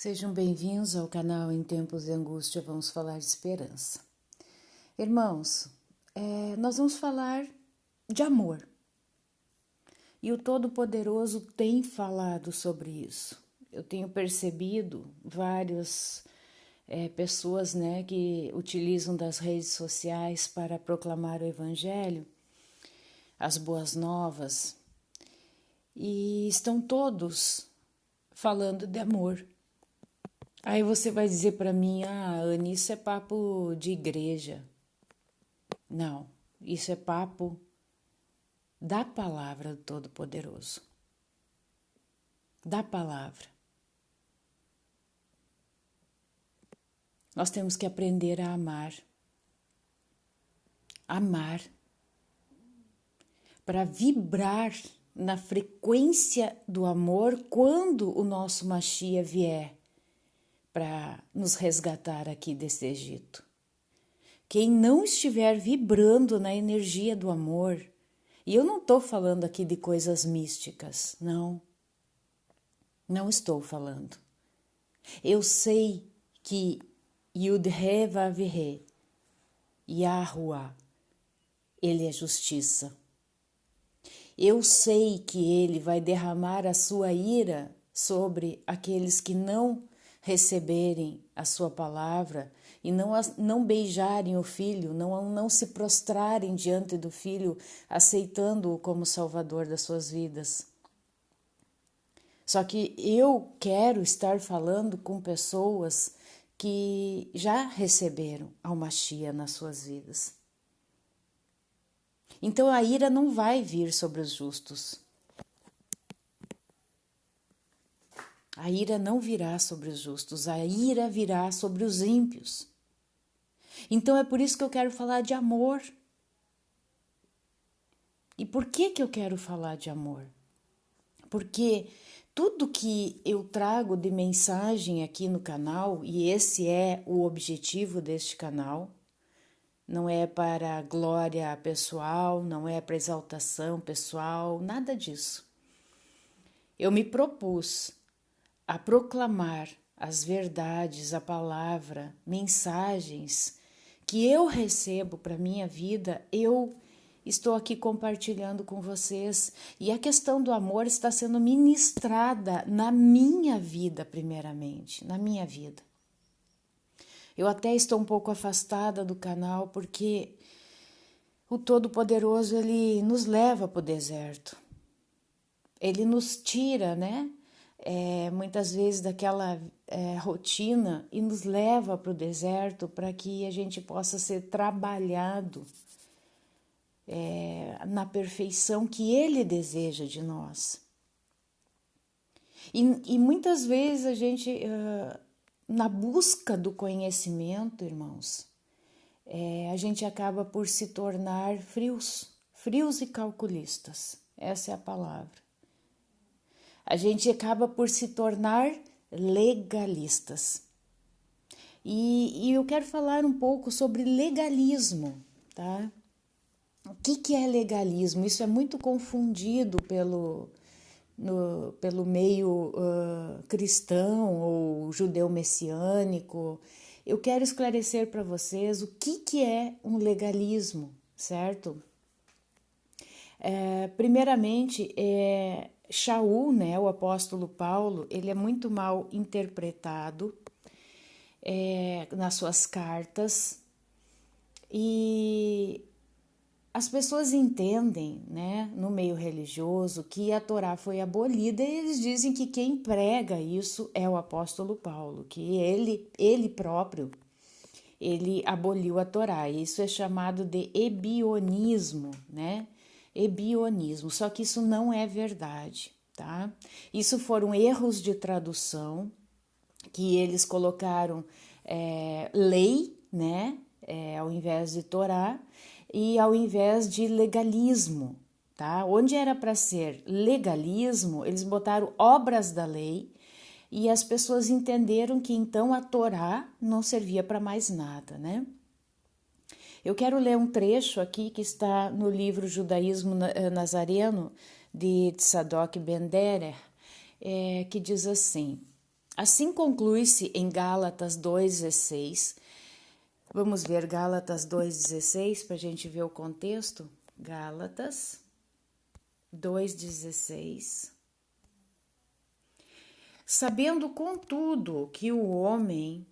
Sejam bem-vindos ao canal Em Tempos de Angústia. Vamos falar de esperança. Irmãos, nós vamos falar de amor. E o Todo-Poderoso tem falado sobre isso. Eu tenho percebido várias pessoas que utilizam das redes sociais para proclamar o Evangelho, as boas novas, e estão todos falando de amor. Aí você vai dizer para mim, Anne, isso é papo de igreja. Não, isso é papo da palavra do Todo-Poderoso. Da palavra. Nós temos que aprender a amar. Amar. Para vibrar na frequência do amor quando o nosso Mashiach vier para nos resgatar aqui desse Egito. Quem não estiver vibrando na energia do amor, e eu não estou falando aqui de coisas místicas, não estou falando. Eu sei que Yud-He Vav-He, Yahuwah, ele é justiça. Eu sei que ele vai derramar a sua ira sobre aqueles que não receberem a sua palavra e não beijarem o Filho, não se prostrarem diante do Filho, aceitando-o como Salvador das suas vidas. Só que eu quero estar falando com pessoas que já receberam ao Mashiach nas suas vidas. Então a ira não vai vir sobre os justos. A ira não virá sobre os justos, a ira virá sobre os ímpios. Então é por isso que eu quero falar de amor. E por que eu quero falar de amor? Porque tudo que eu trago de mensagem aqui no canal, e esse é o objetivo deste canal, não é para glória pessoal, não é para exaltação pessoal, nada disso. Eu me propus a proclamar as verdades, a palavra, mensagens que eu recebo para minha vida, eu estou aqui compartilhando com vocês. E a questão do amor está sendo ministrada na minha vida, primeiramente, na minha vida. Eu até estou um pouco afastada do canal porque o Todo-Poderoso, ele nos leva para o deserto. Ele nos tira, muitas vezes daquela rotina e nos leva para o deserto para que a gente possa ser trabalhado na perfeição que Ele deseja de nós. E muitas vezes a gente, na busca do conhecimento, irmãos, a gente acaba por se tornar frios e calculistas. Essa é a palavra. A gente acaba por se tornar legalistas. E eu quero falar um pouco sobre legalismo, tá? O que é legalismo? Isso é muito confundido pelo meio cristão ou judeu messiânico. Eu quero esclarecer para vocês o que é um legalismo, certo? Primeiramente, Shaul, o apóstolo Paulo, ele é muito mal interpretado nas suas cartas e as pessoas entendem, no meio religioso, que a Torá foi abolida e eles dizem que quem prega isso é o apóstolo Paulo, que ele próprio, ele aboliu a Torá. Isso é chamado de ebionismo, Ebionismo, só que isso não é verdade, tá? Isso foram erros de tradução, que eles colocaram lei, ao invés de Torá, e ao invés de legalismo, tá? Onde era para ser legalismo, eles botaram obras da lei, e as pessoas entenderam que então a Torá não servia para mais nada, Eu quero ler um trecho aqui que está no livro Judaísmo Nazareno, de Tzadok Ben Derer, que diz assim: Assim conclui-se em Gálatas 2,16. Vamos ver Gálatas 2,16 para a gente ver o contexto. Gálatas 2,16. Sabendo, contudo, que o homem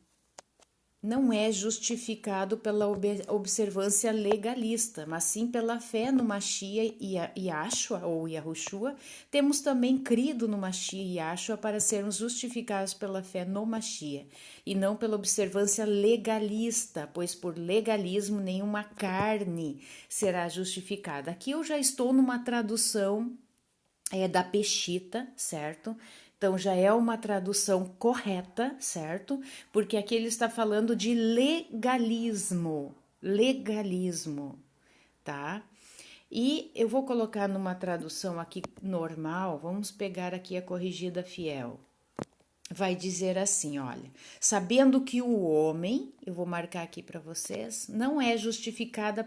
não é justificado pela observância legalista, mas sim pela fé no Machia e Yahshua, ou Yahushua, temos também crido no Machia e Yahshua para sermos justificados pela fé no Machia, e não pela observância legalista, pois por legalismo nenhuma carne será justificada. Aqui eu já estou numa tradução da Peshitta, certo? Então já é uma tradução correta, certo? Porque aqui ele está falando de legalismo, tá? E eu vou colocar numa tradução aqui normal, vamos pegar aqui a corrigida fiel. Vai dizer assim, olha, sabendo que o homem, eu vou marcar aqui para vocês, não é justificado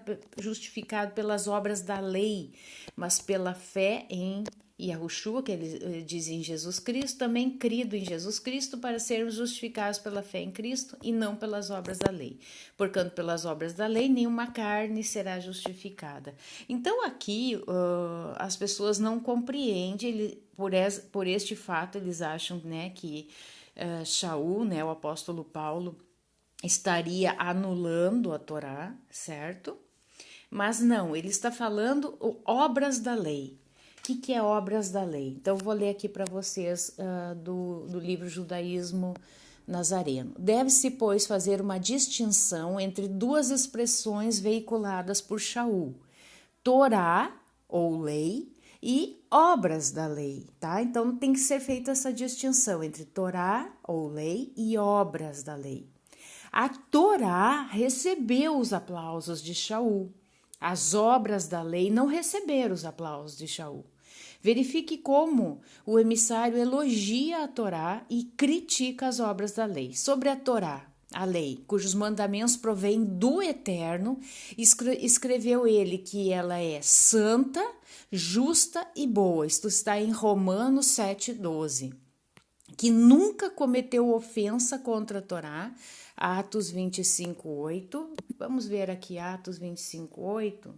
pelas obras da lei, mas pela fé em Yahushua, que ele diz em Jesus Cristo, também crido em Jesus Cristo, para sermos justificados pela fé em Cristo e não pelas obras da lei. Portanto, pelas obras da lei, nenhuma carne será justificada. Então, aqui, as pessoas não compreendem, por este fato, eles acham, né, que Shaul, né, o apóstolo Paulo, estaria anulando a Torá, certo? Mas não, ele está falando obras da lei. O que é obras da lei? Então, eu vou ler aqui para vocês do livro Judaísmo Nazareno. Deve-se, pois, fazer uma distinção entre duas expressões veiculadas por Shaul: Torá, ou lei, e obras da lei, tá? Então, tem que ser feita essa distinção entre Torá, ou lei, e obras da lei. A Torá recebeu os aplausos de Shaul. As obras da lei não receberam os aplausos de Shaul. Verifique como o emissário elogia a Torá e critica as obras da lei. Sobre a Torá, a lei, cujos mandamentos provêm do Eterno, escreveu ele que ela é santa, justa e boa. Isto está em Romanos 7,12. Que nunca cometeu ofensa contra a Torá, Atos 25:8. Vamos ver aqui Atos 25:8.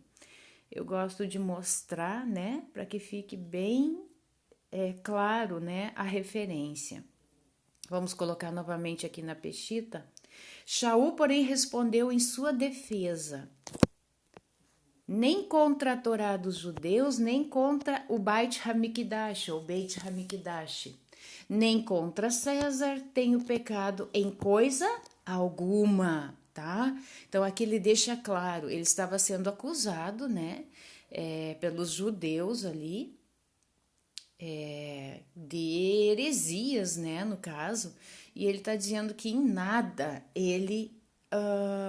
Eu gosto de mostrar, né, para que fique bem claro, né, a referência. Vamos colocar novamente aqui na Peshitta. Shaul, porém, respondeu em sua defesa: nem contra a Torá dos judeus, nem contra o Beit Hamikdash, ou Beit Hamikdash, nem contra César tenho pecado em coisa alguma, tá? Então aqui ele deixa claro, ele estava sendo acusado, né, pelos judeus ali, de heresias, né, no caso, e ele está dizendo que em nada ele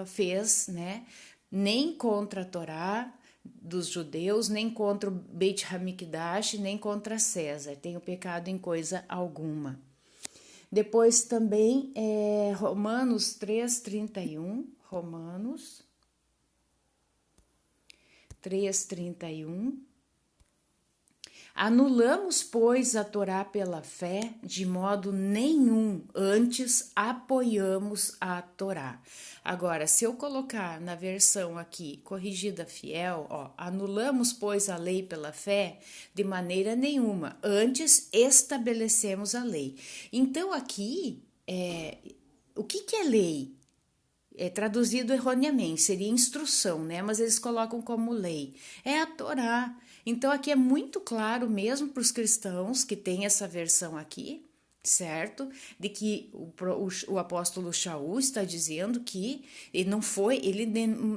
fez, né, nem contra a Torá dos judeus, nem contra o Beit Hamikdash, nem contra César, tenho pecado em coisa alguma. Depois também Romanos 3:31, Romanos 3:31. Anulamos, pois, a Torá pela fé? De modo nenhum, antes apoiamos a Torá. Agora, se eu colocar na versão aqui, corrigida fiel, ó, anulamos, pois, a lei pela fé? De maneira nenhuma, antes estabelecemos a lei. Então, aqui, o que é lei? Traduzido erroneamente, seria instrução, né? Mas eles colocam como lei. É a Torá. Então, aqui é muito claro mesmo para os cristãos que tem essa versão aqui, certo? De que o apóstolo Shaul está dizendo que ele não foi, ele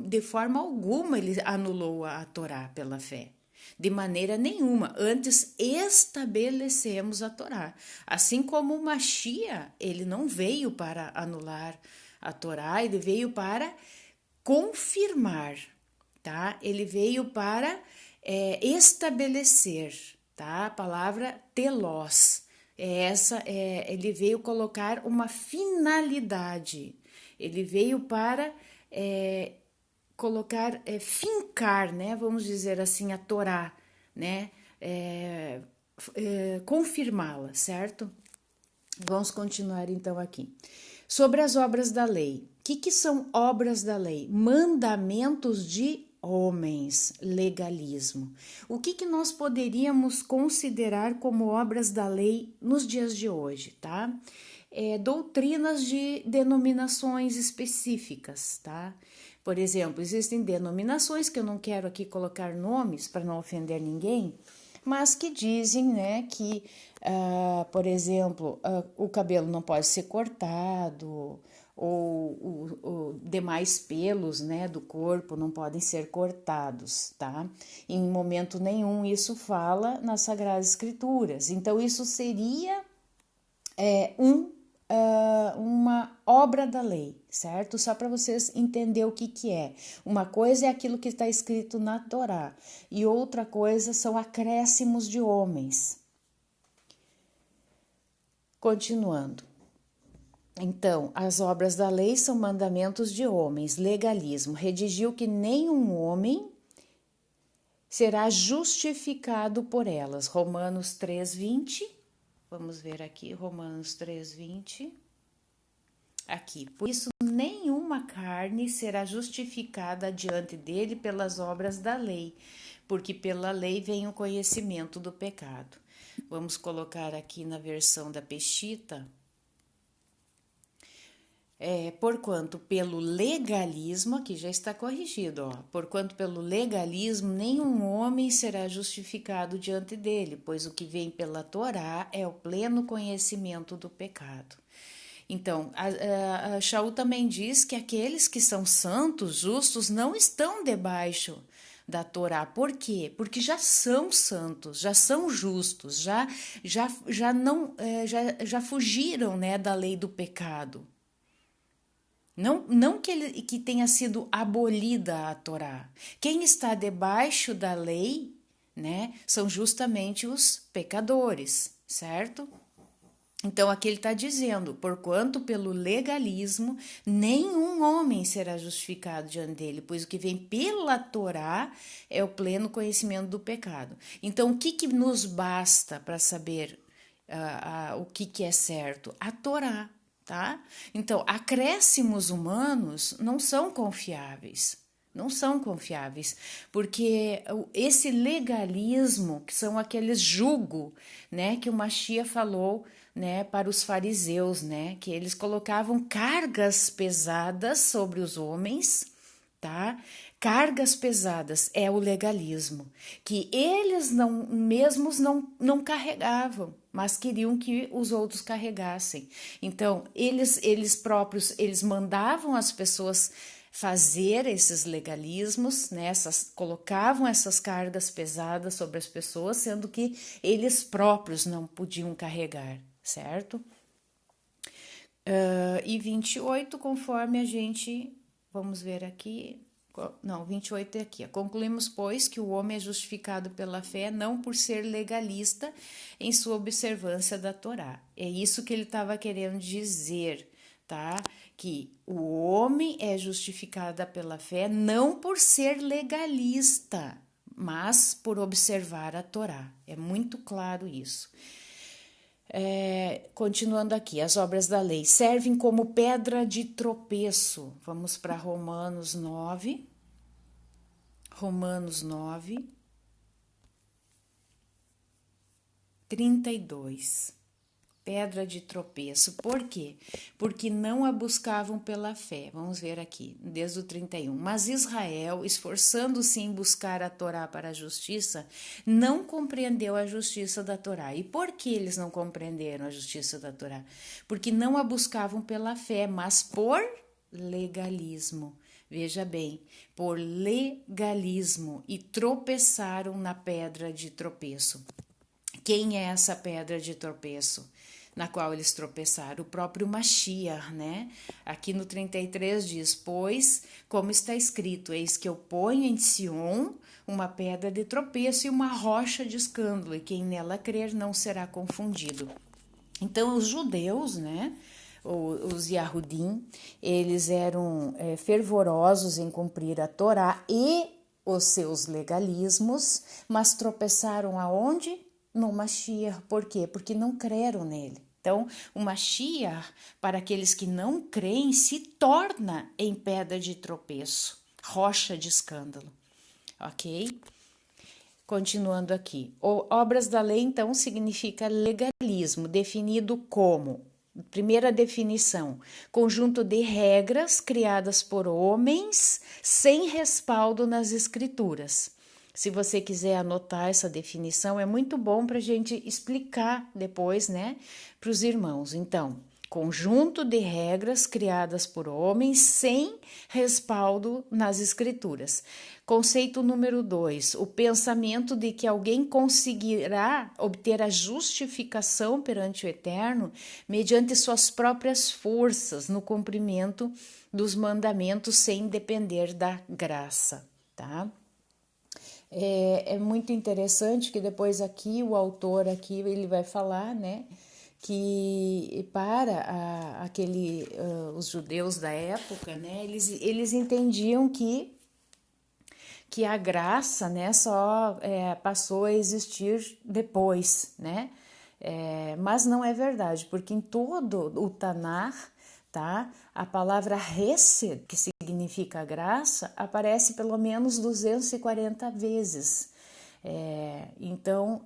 de forma alguma ele anulou a Torá pela fé. De maneira nenhuma, antes estabelecemos a Torá. Assim como o Machia, ele não veio para anular a Torá, ele veio para confirmar, tá? Ele veio para estabelecer, tá? A palavra telos, ele veio colocar uma finalidade, ele veio para colocar, fincar, né? Vamos dizer assim, a Torá, né? Confirmá-la, certo? Vamos continuar então aqui. Sobre as obras da lei. O que são obras da lei? Mandamentos de homens, legalismo. O que nós poderíamos considerar como obras da lei nos dias de hoje, tá? Doutrinas de denominações específicas, tá? Por exemplo, existem denominações que eu não quero aqui colocar nomes para não ofender ninguém, mas que dizem, né, que, por exemplo, o cabelo não pode ser cortado, ou demais pelos, né, do corpo não podem ser cortados, tá? Em momento nenhum isso fala nas Sagradas Escrituras. Então, isso seria uma obra da lei, certo? Só para vocês entenderem o que é. Uma coisa é aquilo que está escrito na Torá e outra coisa são acréscimos de homens. Continuando. Então, as obras da lei são mandamentos de homens, legalismo. Redigiu que nenhum homem será justificado por elas. Romanos 3:20. Vamos ver aqui, Romanos 3:20. Aqui, por isso nenhuma carne será justificada diante dele pelas obras da lei, porque pela lei vem o conhecimento do pecado. Vamos colocar aqui na versão da Peshitta. Porquanto pelo legalismo, aqui já está corrigido, ó. Porquanto pelo legalismo nenhum homem será justificado diante dele, pois o que vem pela Torá é o pleno conhecimento do pecado. Então, a Shaul também diz que aqueles que são santos, justos, não estão debaixo da Torá. Por quê? Porque já são santos, já são justos, já fugiram, né, da lei do pecado. Não que tenha sido abolida a Torá. Quem está debaixo da lei, né, são justamente os pecadores, certo? Então, aqui ele está dizendo, porquanto pelo legalismo, nenhum homem será justificado diante dele, pois o que vem pela Torá é o pleno conhecimento do pecado. Então, o que nos basta para saber o que é certo? A Torá. Tá? Então, acréscimos humanos não são confiáveis, porque esse legalismo, que são aqueles jugo, né, que o Mashiach falou, né, para os fariseus, né, que eles colocavam cargas pesadas sobre os homens, tá? Cargas pesadas é o legalismo, que eles mesmos não carregavam, mas queriam que os outros carregassem. Então, eles próprios, eles mandavam as pessoas fazer esses legalismos, né? Colocavam essas cargas pesadas sobre as pessoas, sendo que eles próprios não podiam carregar, certo? E 28, conforme a gente, vamos ver aqui... Não, 28 é aqui. Concluímos, pois, que o homem é justificado pela fé não por ser legalista em sua observância da Torá. É isso que ele estava querendo dizer, tá? Que o homem é justificado pela fé não por ser legalista, mas por observar a Torá. É muito claro isso. Continuando aqui, as obras da lei servem como pedra de tropeço. Vamos para Romanos 9. Romanos 9, 32. Pedra de tropeço. Por quê? Porque não a buscavam pela fé. Vamos ver aqui, desde o 31. Mas Israel, esforçando-se em buscar a Torá para a justiça, não compreendeu a justiça da Torá. E por que eles não compreenderam a justiça da Torá? Porque não a buscavam pela fé, mas por legalismo. Veja bem, por legalismo, e tropeçaram na pedra de tropeço. Quem é essa pedra de tropeço na qual eles tropeçaram? O próprio Mashiach, né? Aqui no 33 diz, pois, como está escrito, eis que eu ponho em Sion uma pedra de tropeço e uma rocha de escândalo, e quem nela crer não será confundido. Então, os judeus, né? Os Yahudim, eles eram fervorosos em cumprir a Torá e os seus legalismos, mas tropeçaram aonde? No Mashiach. Por quê? Porque não creram nele. Então, o Mashiach, para aqueles que não creem, se torna em pedra de tropeço, rocha de escândalo, ok? Continuando aqui. Obras da lei, então, significa legalismo, definido como, primeira definição, conjunto de regras criadas por homens sem respaldo nas escrituras. Se você quiser anotar essa definição, é muito bom para a gente explicar depois, né, para os irmãos. Então, conjunto de regras criadas por homens sem respaldo nas escrituras. Conceito número 2, o pensamento de que alguém conseguirá obter a justificação perante o Eterno mediante suas próprias forças no cumprimento dos mandamentos sem depender da graça, tá? É muito interessante que depois aqui o autor aqui ele vai falar, né, que para os judeus da época, né, eles entendiam que a graça, né, só passou a existir depois, né, mas não é verdade, porque em todo o Tanar, tá, a palavra Hesed, que significa graça, aparece pelo menos 240 vezes. Então,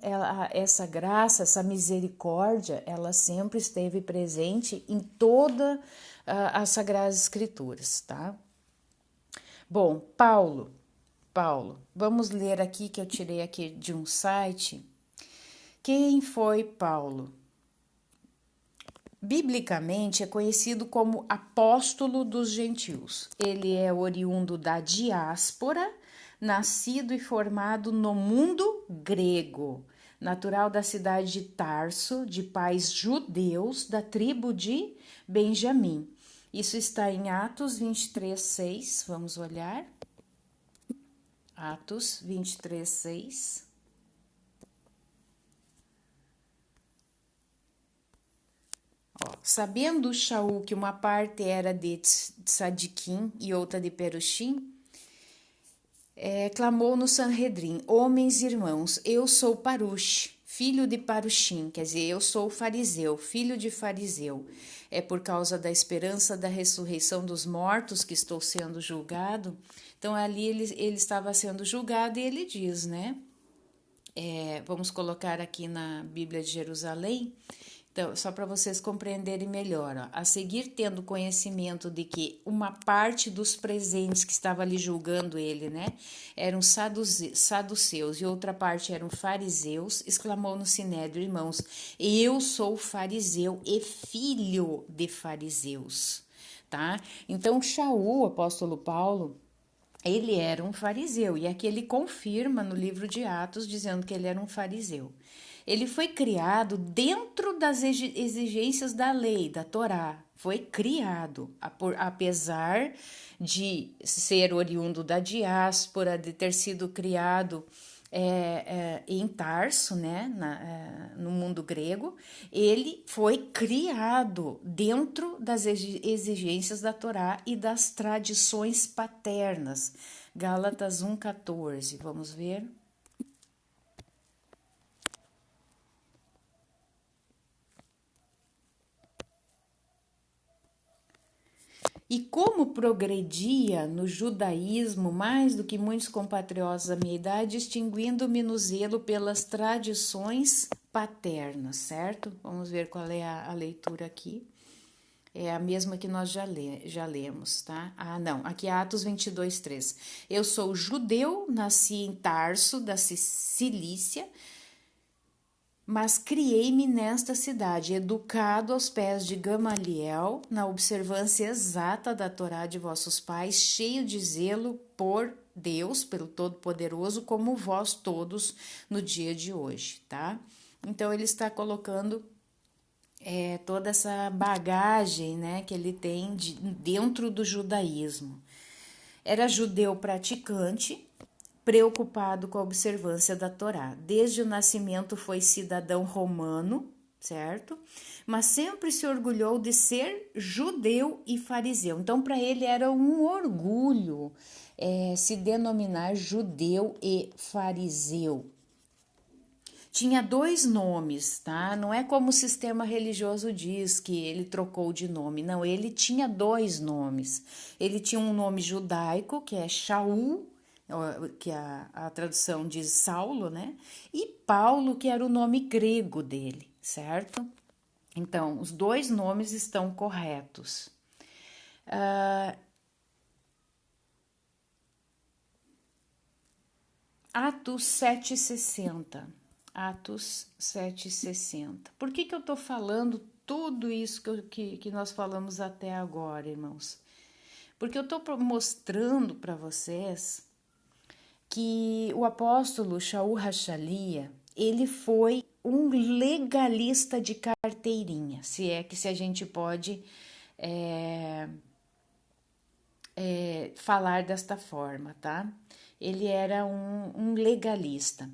essa graça, essa misericórdia, ela sempre esteve presente em toda as Sagradas Escrituras, tá? Bom, Paulo, vamos ler aqui que eu tirei aqui de um site. Quem foi Paulo? Biblicamente é conhecido como apóstolo dos gentios. Ele é oriundo da diáspora, nascido e formado no mundo grego, natural da cidade de Tarso, de pais judeus da tribo de Benjamim. Isso está em Atos 23:6. Vamos olhar. Atos 23:6. Sabendo Shaul que uma parte era de Tzadikim e outra de Perushim, clamou no Sanhedrin: homens e irmãos, eu sou Parush, filho de Parushim, quer dizer, eu sou fariseu, filho de fariseu. É por causa da esperança da ressurreição dos mortos que estou sendo julgado. Então ali ele estava sendo julgado e ele diz, né? Vamos colocar aqui na Bíblia de Jerusalém. Então, só para vocês compreenderem melhor, ó. A seguir, tendo conhecimento de que uma parte dos presentes que estava ali julgando ele, né, eram saduceus e outra parte eram fariseus, exclamou no sinédrio: irmãos, eu sou fariseu e filho de fariseus, tá? Então, Shaul, o apóstolo Paulo, ele era um fariseu, e aqui ele confirma no livro de Atos, dizendo que ele era um fariseu. Ele foi criado dentro das exigências da lei, da Torá. Foi criado, apesar de ser oriundo da diáspora, de ter sido criado em Tarso, né, no mundo grego. Ele foi criado dentro das exigências da Torá e das tradições paternas. Gálatas 1:14, vamos ver. E como progredia no judaísmo mais do que muitos compatriotas da minha idade, distinguindo-me no zelo pelas tradições paternas, certo? Vamos ver qual é a leitura aqui. É a mesma que nós já lemos, tá? Ah, não, aqui é Atos 22:3. Eu sou judeu, nasci em Tarso, da Cilícia, mas criei-me nesta cidade, educado aos pés de Gamaliel, na observância exata da Torá de vossos pais, cheio de zelo por Deus, pelo Todo-Poderoso, como vós todos no dia de hoje, tá? Então, ele está colocando toda essa bagagem, né, que ele tem dentro do judaísmo. Era judeu praticante, preocupado com a observância da Torá. Desde o nascimento foi cidadão romano, certo? Mas sempre se orgulhou de ser judeu e fariseu. Então, para ele era um orgulho se denominar judeu e fariseu. tinha dois nomes, tá? Não é como o sistema religioso diz que ele trocou de nome. Não, ele tinha dois nomes. Ele tinha um nome judaico, que é Shaul, que a tradução diz Saulo, né? E Paulo, que era o nome grego dele, certo? Então, os dois nomes estão corretos. Atos 7,60. Atos 7,60. Por que eu estou falando tudo isso que nós falamos até agora, irmãos? Porque eu estou mostrando para vocês que o apóstolo Shaul Hachalia, ele foi um legalista de carteirinha, se é que se a gente pode falar desta forma, tá? Ele era um legalista.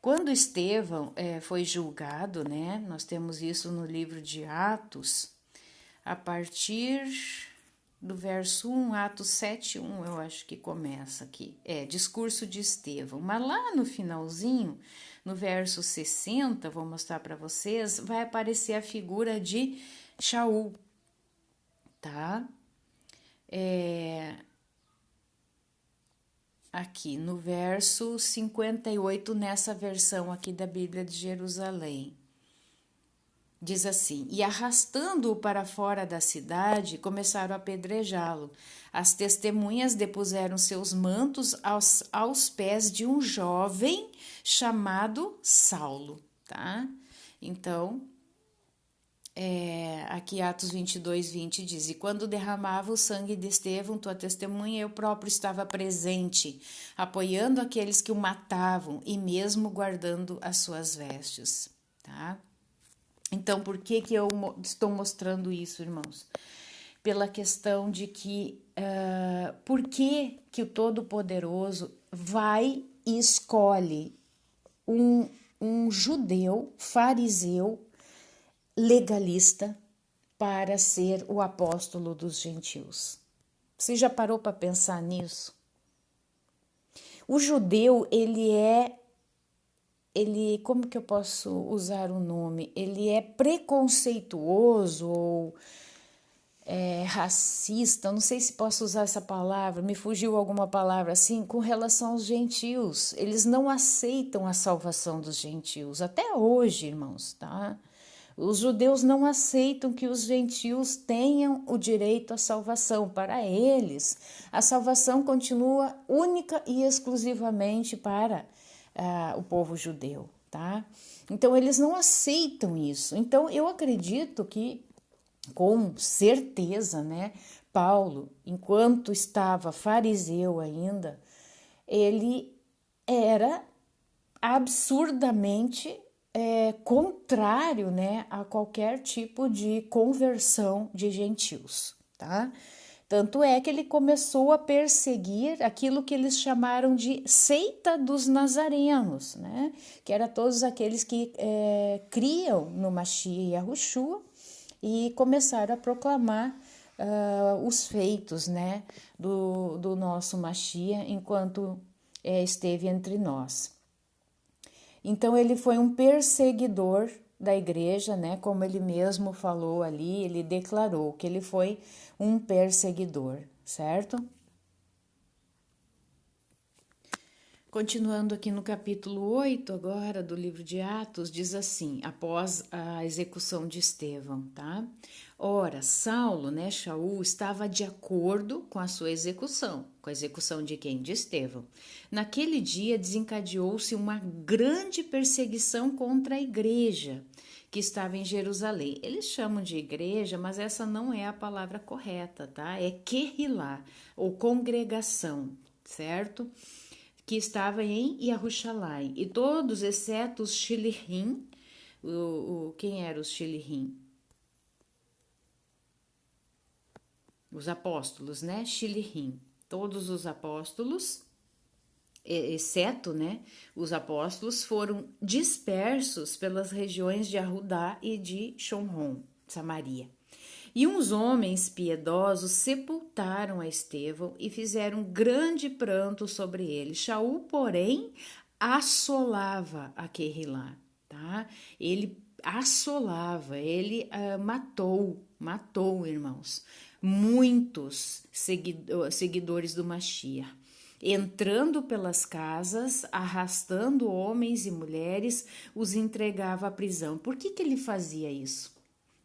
Quando Estevão foi julgado, né? Nós temos isso no livro de Atos, a partir do verso 1, Atos 7:1, eu acho que começa aqui. Discurso de Estevão. Mas lá no finalzinho, no verso 60, vou mostrar para vocês, vai aparecer a figura de Shaul, tá? Aqui no verso 58, nessa versão aqui da Bíblia de Jerusalém. Diz assim: e arrastando-o para fora da cidade, começaram a apedrejá-lo. As testemunhas depuseram seus mantos aos pés de um jovem chamado Saulo, tá? Então, aqui Atos 22:20 diz: e quando derramava o sangue de Estevão, tua testemunha, eu próprio estava presente, apoiando aqueles que o matavam e mesmo guardando as suas vestes, tá? Então, por que eu estou mostrando isso, irmãos? Pela questão de que, por que o Todo-Poderoso vai e escolhe um judeu, fariseu, legalista, para ser o apóstolo dos gentios? Você já parou para pensar nisso? O judeu, como que eu posso usar o nome? Ele é preconceituoso ou racista, não sei se posso usar essa palavra, me fugiu alguma palavra assim, com relação aos gentios. Eles não aceitam a salvação dos gentios, até hoje, irmãos, tá? Os judeus não aceitam que os gentios tenham o direito à salvação. Para eles, a salvação continua única e exclusivamente para o povo judeu, tá? Então, eles não aceitam isso. Então, eu acredito que, com certeza, né, Paulo, enquanto estava fariseu ainda, ele era absurdamente contrário, né, a qualquer tipo de conversão de gentios, tá? Tanto é que ele começou a perseguir aquilo que eles chamaram de seita dos nazarenos, né? Que era todos aqueles que criam no Mashiach e Yahushua e começaram a proclamar os feitos, né, do nosso Mashiach enquanto esteve entre nós. Então, ele foi um perseguidor da igreja, né? Como ele mesmo falou ali, ele declarou que ele foi um perseguidor, certo? Continuando aqui no capítulo 8 agora do livro de Atos, diz assim, após a execução de Estevão, tá? Ora, Saulo, né, Shaul, estava de acordo com a sua execução. Com a execução de quem? De Estevão. Naquele dia desencadeou-se uma grande perseguição contra a igreja que estava em Jerusalém. Eles chamam de igreja, mas essa não é a palavra correta, tá? É querrilá, ou congregação, certo? Que estava em Yahushalaim. E todos, exceto os Shilihim, quem eram os Shilihim? Os apóstolos, né? Shilihim. Todos os apóstolos, exceto, né, os apóstolos, foram dispersos pelas regiões de Arudá e de Shomron, Samaria. E uns homens piedosos sepultaram a Estevão e fizeram grande pranto sobre ele. Shaul, porém, assolava a Querrilá, tá? Ele assolava, ele matou, irmãos, muitos seguidores do Mashiach, entrando pelas casas, arrastando homens e mulheres, os entregava à prisão. Por que ele fazia isso?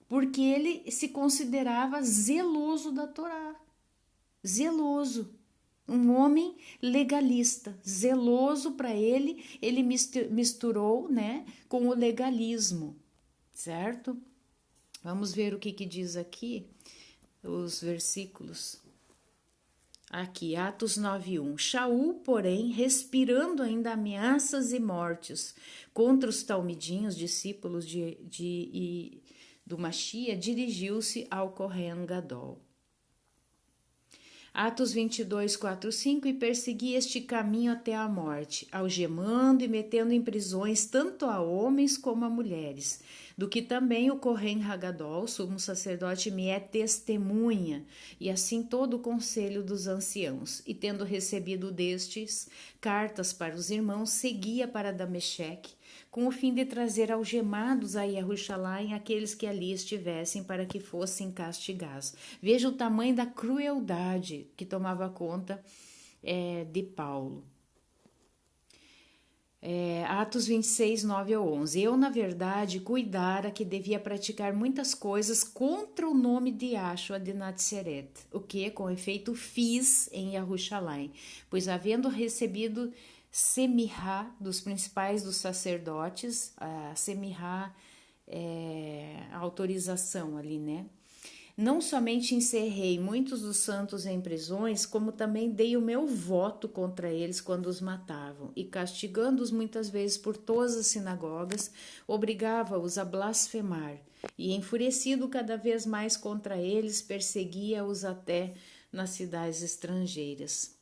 Porque ele se considerava zeloso da Torá, zeloso. Um homem legalista, zeloso para ele misturou, né, com o legalismo, certo? Vamos ver o que diz aqui, os versículos. Aqui, Atos 9:1. Shaul, porém, respirando ainda ameaças e mortes contra os talmidinhos, discípulos do Mashiach, dirigiu-se ao Kohen Gadol. Atos 22, 4, 5, e persegui este caminho até a morte, algemando e metendo em prisões tanto a homens como a mulheres, do que também o Kohen Hagadol, sumo sacerdote, me é testemunha, e assim todo o conselho dos anciãos. E tendo recebido destes cartas para os irmãos, seguia para Damescheque, com o fim de trazer algemados a Jerusalém aqueles que ali estivessem, para que fossem castigados. Veja o tamanho da crueldade que tomava conta de Paulo. Atos 26, 9 ao 11. Eu, na verdade, cuidara que devia praticar muitas coisas contra o nome de Yahshua de Natseret, o que, com efeito, fiz em Jerusalém, pois havendo recebido semirá dos principais dos sacerdotes, a semirá a autorização ali, né? Não somente encerrei muitos dos santos em prisões, como também dei o meu voto contra eles quando os matavam, e castigando-os muitas vezes por todas as sinagogas, obrigava-os a blasfemar, e enfurecido cada vez mais contra eles, perseguia-os até nas cidades estrangeiras.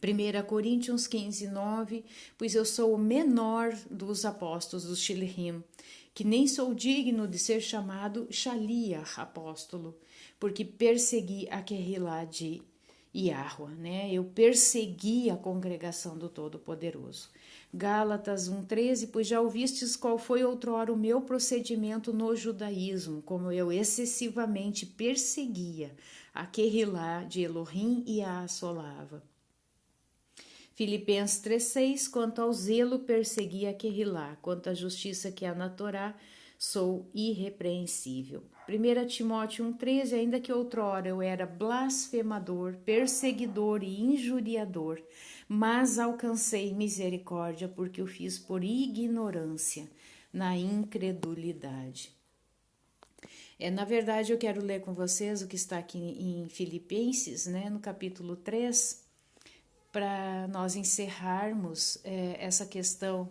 1 Coríntios 15, 9, pois eu sou o menor dos apóstolos dos Shilhim, que nem sou digno de ser chamado Shaliach, apóstolo, porque persegui a Querrilá de Yahua, né? Eu persegui a congregação do Todo-Poderoso. Gálatas 1,13, pois já ouvistes qual foi outrora o meu procedimento no judaísmo, como eu excessivamente perseguia a Querrilá de Elohim e a assolava. Filipenses 3,6, quanto ao zelo persegui a Querrilá, quanto à justiça que há na Torá, sou irrepreensível. 1 Timóteo 1,13, ainda que outrora eu era blasfemador, perseguidor e injuriador, mas alcancei misericórdia porque o fiz por ignorância, na incredulidade. Na verdade, eu quero ler com vocês o que está aqui em Filipenses, né, no capítulo 3, para nós encerrarmos essa questão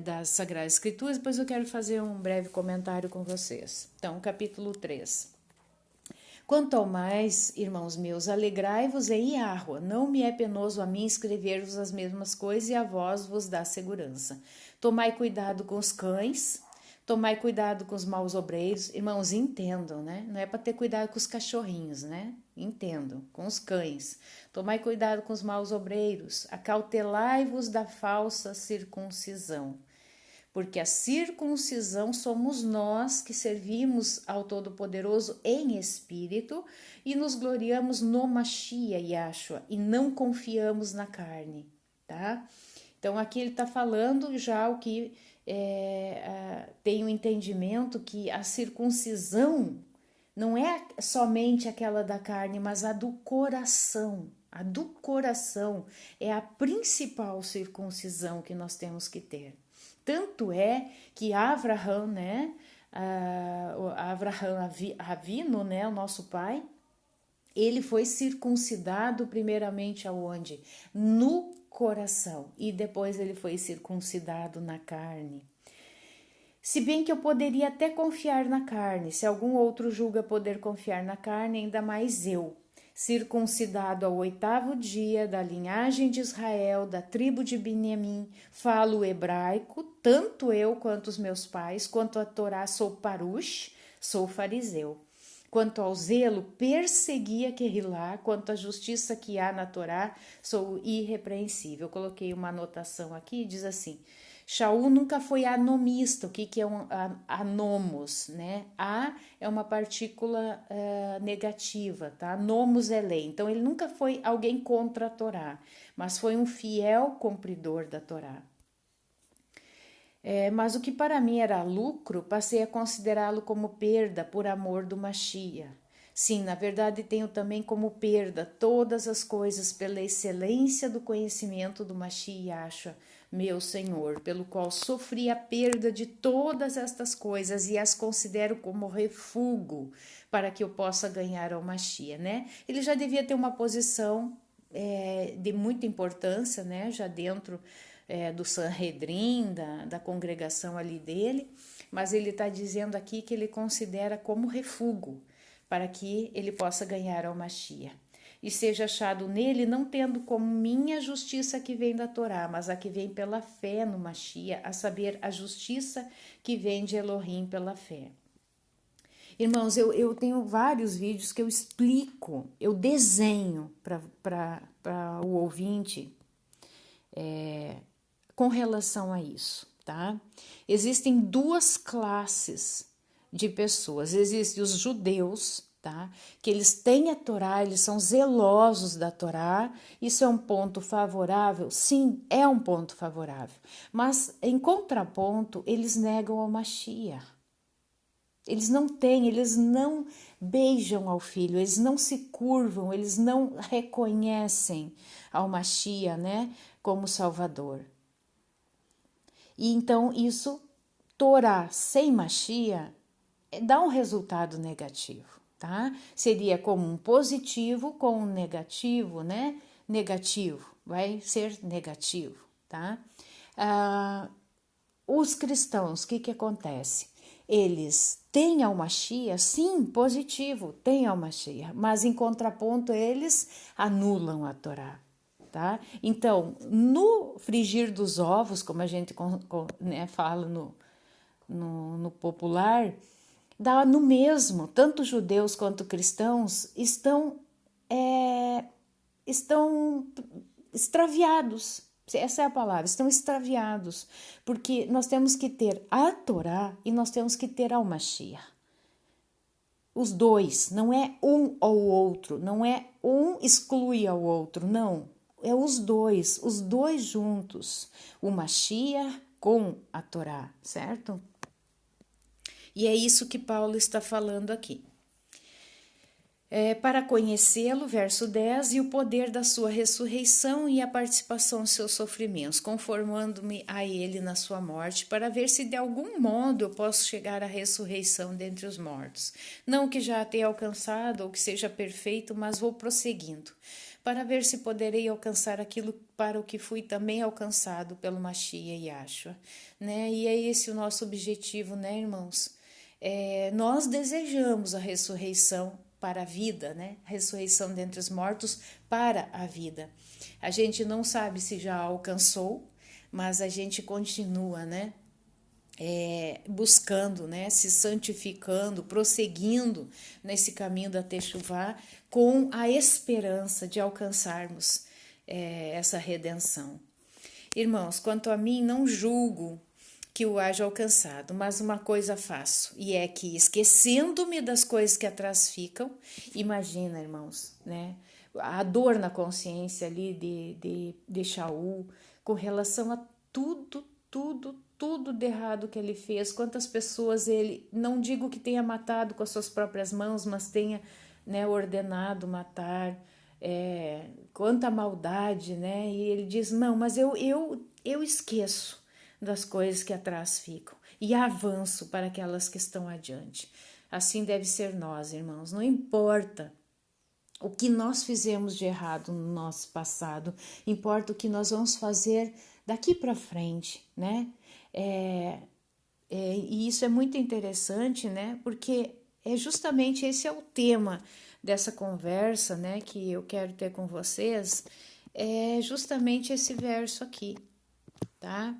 das Sagradas Escrituras. Depois eu quero fazer um breve comentário com vocês. Então, capítulo 3. Quanto ao mais, irmãos meus, alegrai-vos em Yahua, não me é penoso a mim escrever-vos as mesmas coisas e a vós vos dá segurança. Tomai cuidado com os cães, tomai cuidado com os maus obreiros. Irmãos, entendam, né? Não é para ter cuidado com os cachorrinhos, né? Entendam, com os cães. Tomai cuidado com os maus obreiros. Acautelai-vos da falsa circuncisão. Porque a circuncisão somos nós que servimos ao Todo-Poderoso em espírito e nos gloriamos no Mashiach Yahshua e não confiamos na carne, tá? Então aqui ele está falando já o que tem o entendimento que a circuncisão não é somente aquela da carne, mas a do coração. A do coração é a principal circuncisão que nós temos que ter. Tanto é que Avraham, né, Avraham Avinu, né, o nosso pai, ele foi circuncidado primeiramente aonde? No coração, e depois ele foi circuncidado na carne. Se bem que eu poderia até confiar na carne, se algum outro julga poder confiar na carne, ainda mais eu, circuncidado ao 8º dia, da linhagem de Israel, da tribo de Benjamim, falo hebraico, tanto eu quanto os meus pais, quanto a Torá sou parush, sou fariseu. Quanto ao zelo, persegui a Querrilá, quanto à justiça que há na Torá, sou irrepreensível. Eu coloquei uma anotação aqui, diz assim: Shaul nunca foi anomista. O que é um anomos, né? A é uma partícula negativa, tá? Nomos é lei. Então, ele nunca foi alguém contra a Torá, mas foi um fiel cumpridor da Torá. Mas o que para mim era lucro, passei a considerá-lo como perda por amor do Mashiach. Sim, na verdade tenho também como perda todas as coisas pela excelência do conhecimento do Mashiach Yahshua, meu Senhor, pelo qual sofri a perda de todas estas coisas e as considero como refúgio para que eu possa ganhar ao Mashiach, né? Ele já devia ter uma posição de muita importância, né? Já dentro do Sanhedrin, da congregação ali dele, mas ele está dizendo aqui que ele considera como refúgio para que ele possa ganhar ao Mashiach. E seja achado nele, não tendo como minha justiça que vem da Torá, mas a que vem pela fé no Mashiach, a saber, a justiça que vem de Elohim pela fé. Irmãos, eu tenho vários vídeos que eu explico, eu desenho para o ouvinte com relação a isso, tá? Existem duas classes de pessoas. Existem os judeus, tá? Que eles têm a Torá, eles são zelosos da Torá. Isso é um ponto favorável? Sim, é um ponto favorável. Mas, em contraponto, eles negam ao Mashiach. Eles não beijam ao Filho, eles não se curvam, eles não reconhecem ao Mashiach, né, como Salvador. E então isso, Torá sem Mashiach, dá um resultado negativo, tá? Seria como um positivo com um negativo, né? Negativo, vai ser negativo, tá? Os cristãos, o que acontece? Eles têm ao Mashiach, sim, positivo, têm ao Mashiach, mas em contraponto eles anulam a Torá. Tá? Então, no frigir dos ovos, como a gente né, fala no popular, dá no mesmo, tanto judeus quanto cristãos estão extraviados, essa é a palavra, estão extraviados, porque nós temos que ter a Torá e nós temos que ter ao Mashiach. Os dois, não é um ou outro, não é um exclui ao outro, não. É os dois juntos, o Mashiach com a Torá, certo? E é isso que Paulo está falando aqui. Para conhecê-lo, verso 10, e o poder da sua ressurreição e a participação em seus sofrimentos, conformando-me a ele na sua morte, para ver se de algum modo eu posso chegar à ressurreição dentre os mortos. Não que já a tenha alcançado ou que seja perfeito, mas vou prosseguindo, para ver se poderei alcançar aquilo para o que fui também alcançado pelo Mashiach Yahshua, né? E é esse o nosso objetivo, né, irmãos? Nós desejamos a ressurreição para a vida, né? A ressurreição dentre os mortos para a vida. A gente não sabe se já alcançou, mas a gente continua, né? Buscando, né, se santificando, prosseguindo nesse caminho da Techuvá, com a esperança de alcançarmos essa redenção. Irmãos, quanto a mim, não julgo que o haja alcançado, mas uma coisa faço, e é que, esquecendo-me das coisas que atrás ficam, imagina, irmãos, né, a dor na consciência ali de Shaul, com relação a tudo de errado que ele fez, quantas pessoas ele, não digo que tenha matado com as suas próprias mãos, mas tenha, né, ordenado matar, quanta maldade, né, e ele diz, não, mas eu esqueço das coisas que atrás ficam e avanço para aquelas que estão adiante. Assim deve ser nós, irmãos, não importa o que nós fizemos de errado no nosso passado, importa o que nós vamos fazer daqui para frente, né? E isso é muito interessante, né? Porque justamente esse é o tema dessa conversa, né? Que eu quero ter com vocês, é justamente esse verso aqui, tá?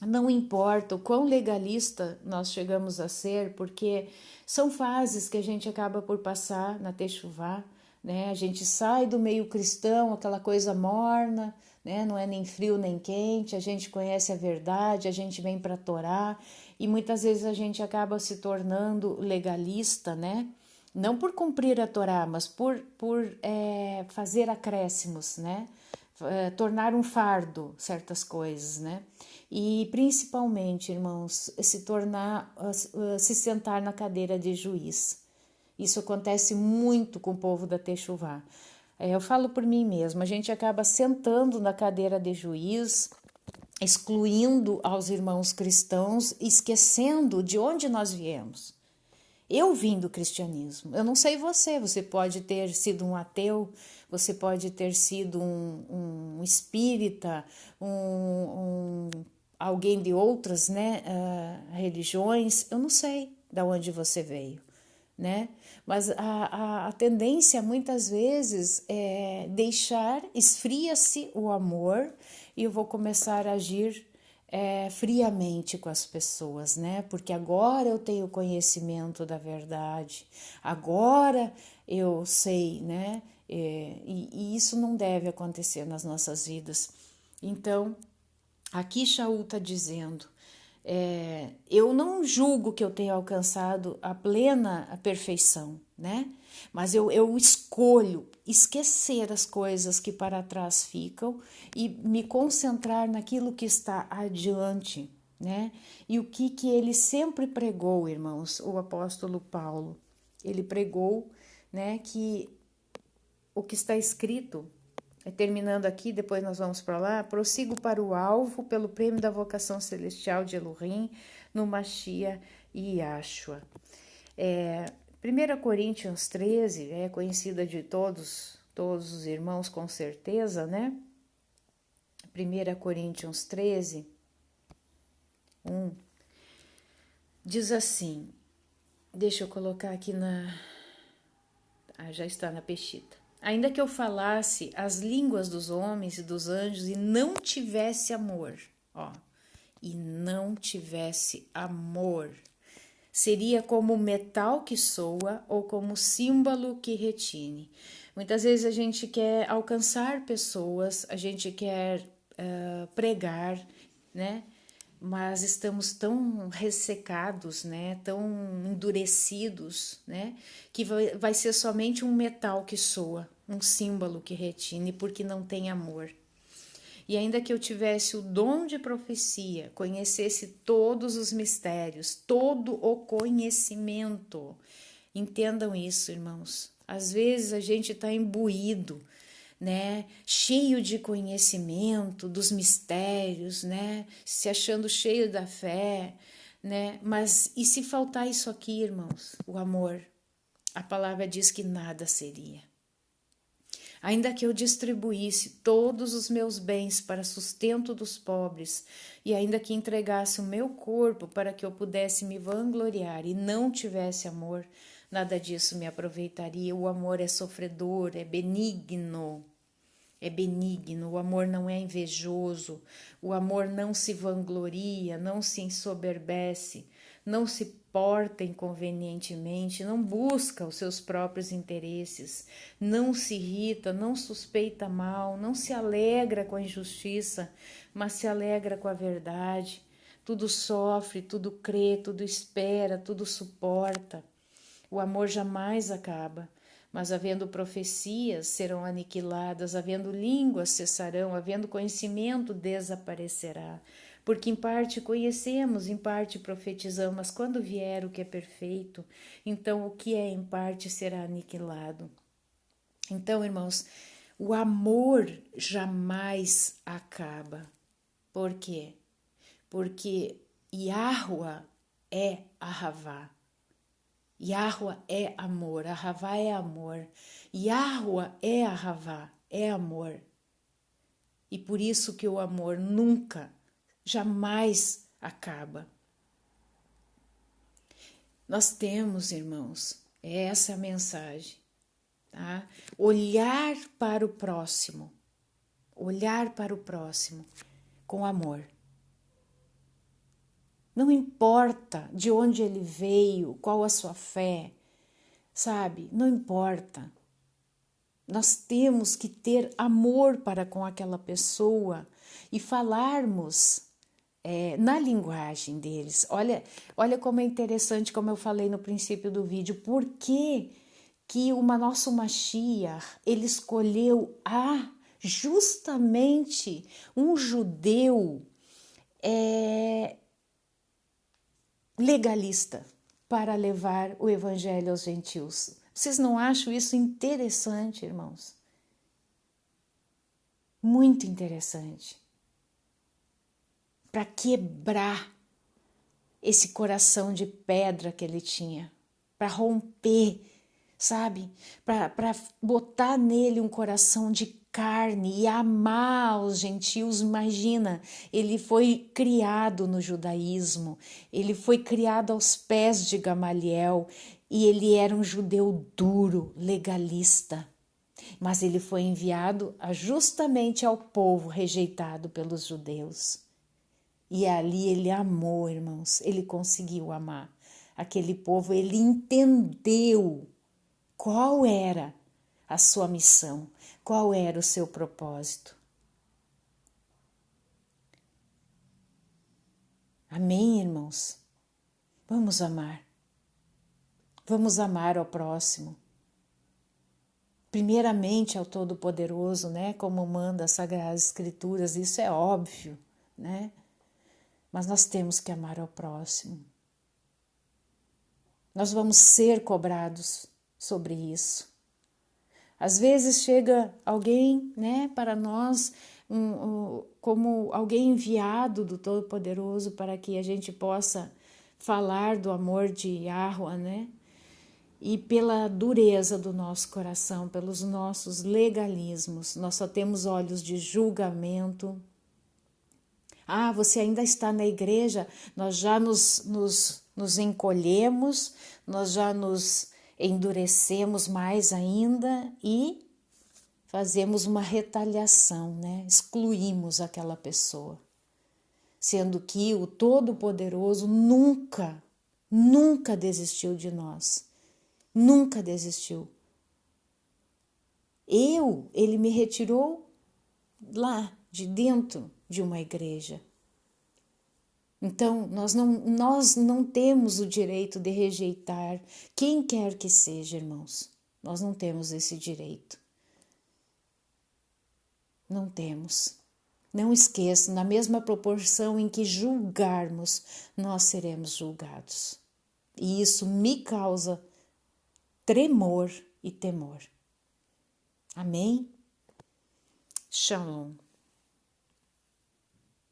Não importa o quão legalista nós chegamos a ser, porque são fases que a gente acaba por passar na Techuvá, né? A gente sai do meio cristão, aquela coisa morna, né? Não é nem frio nem quente, a gente conhece a verdade, a gente vem para a Torá e muitas vezes a gente acaba se tornando legalista, né? Não por cumprir a Torá, mas por fazer acréscimos, né? Tornar um fardo certas coisas, né? E principalmente, irmãos, se sentar na cadeira de juiz. Isso acontece muito com o povo da Techuvá. Eu falo por mim mesma, a gente acaba sentando na cadeira de juiz, excluindo aos irmãos cristãos, esquecendo de onde nós viemos. Eu vim do cristianismo. Eu não sei você pode ter sido um ateu, você pode ter sido um espírita, alguém de outras, né, religiões. Eu não sei de onde você veio, né? Mas a tendência muitas vezes é esfria-se o amor e eu vou começar a agir friamente com as pessoas, né? Porque agora eu tenho conhecimento da verdade, agora eu sei, né? E isso não deve acontecer nas nossas vidas. Então, aqui Shaul está dizendo, eu não julgo que eu tenha alcançado a plena perfeição, né? Mas eu escolho esquecer as coisas que para trás ficam e me concentrar naquilo que está adiante, né? E o que ele sempre pregou, irmãos, o apóstolo Paulo, ele pregou, né, que o que está escrito, terminando aqui, depois nós vamos para lá, prossigo para o alvo pelo prêmio da vocação celestial de Elohim no Mashiach e Yahshua. 1 Coríntios 13 é conhecida de todos os irmãos com certeza, né? 1 Coríntios 13, 1, diz assim, deixa eu colocar aqui já está na pechita. Ainda que eu falasse as línguas dos homens e dos anjos e não tivesse amor, e não tivesse amor, seria como metal que soa ou como símbolo que retine. Muitas vezes a gente quer alcançar pessoas, a gente quer pregar, né? Mas estamos tão ressecados, né? Tão endurecidos, né? Que vai ser somente um metal que soa, um símbolo que retine, porque não tem amor. E ainda que eu tivesse o dom de profecia, conhecesse todos os mistérios, todo o conhecimento. Entendam isso, irmãos. Às vezes a gente está imbuído, né, cheio de conhecimento dos mistérios, né, se achando cheio da fé, né? Mas e se faltar isso aqui, irmãos? O amor. A palavra diz que nada seria. Ainda que eu distribuísse todos os meus bens para sustento dos pobres, e ainda que entregasse o meu corpo para que eu pudesse me vangloriar e não tivesse amor, nada disso me aproveitaria. O amor é sofredor, é benigno. É benigno, o amor não é invejoso, o amor não se vangloria, não se ensoberbece, não se porta inconvenientemente, não busca os seus próprios interesses, não se irrita, não suspeita mal, não se alegra com a injustiça, mas se alegra com a verdade. Tudo sofre, tudo crê, tudo espera, tudo suporta. O amor jamais acaba. Mas havendo profecias, serão aniquiladas, havendo línguas, cessarão, havendo conhecimento, desaparecerá. Porque em parte conhecemos, em parte profetizamos, mas quando vier o que é perfeito, então o que é em parte será aniquilado. Então, irmãos, o amor jamais acaba. Por quê? Porque Yahuwah é Ahavá. Yahuwah é amor, Ahavá é amor. Yahuwah é Ahavá, é amor. E por isso que o amor nunca, jamais acaba. Nós temos, irmãos, essa é a mensagem, tá? Olhar para o próximo com amor. Não importa de onde ele veio, qual a sua fé, sabe? Não importa. Nós temos que ter amor para com aquela pessoa e falarmos na linguagem deles. Olha como é interessante, como eu falei no princípio do vídeo, por que o nosso Mashiach, ele escolheu justamente um judeu legalista para levar o evangelho aos gentios. Vocês não acham isso interessante, irmãos? Muito interessante. Para quebrar esse coração de pedra que ele tinha, para romper, sabe? Para botar nele um coração de carne e amar os gentios. Imagina, ele foi criado no judaísmo, ele foi criado aos pés de Gamaliel e ele era um judeu duro, legalista. Mas ele foi enviado justamente ao povo rejeitado pelos judeus. E ali ele amou, irmãos, ele conseguiu amar aquele povo, ele entendeu qual era a sua missão, qual era o seu propósito. Amém, irmãos? Vamos amar. Vamos amar ao próximo. Primeiramente ao Todo-Poderoso, né? Como manda as Sagradas Escrituras, isso é óbvio, né? Mas nós temos que amar ao próximo. Nós vamos ser cobrados sobre isso. Às vezes chega alguém, né, para nós, como alguém enviado do Todo-Poderoso para que a gente possa falar do amor de Yahweh, né? E pela dureza do nosso coração, pelos nossos legalismos, nós só temos olhos de julgamento. Você ainda está na igreja, nós já nos encolhemos, nós já nos endurecemos mais ainda e fazemos uma retaliação, né? Excluímos aquela pessoa. Sendo que o Todo-Poderoso nunca desistiu de nós. Nunca desistiu. Ele me retirou lá de dentro de uma igreja. Então, nós não temos o direito de rejeitar quem quer que seja, irmãos. Nós não temos esse direito. Não temos. Não esqueçam, na mesma proporção em que julgarmos, nós seremos julgados. E isso me causa tremor e temor. Amém? Shalom.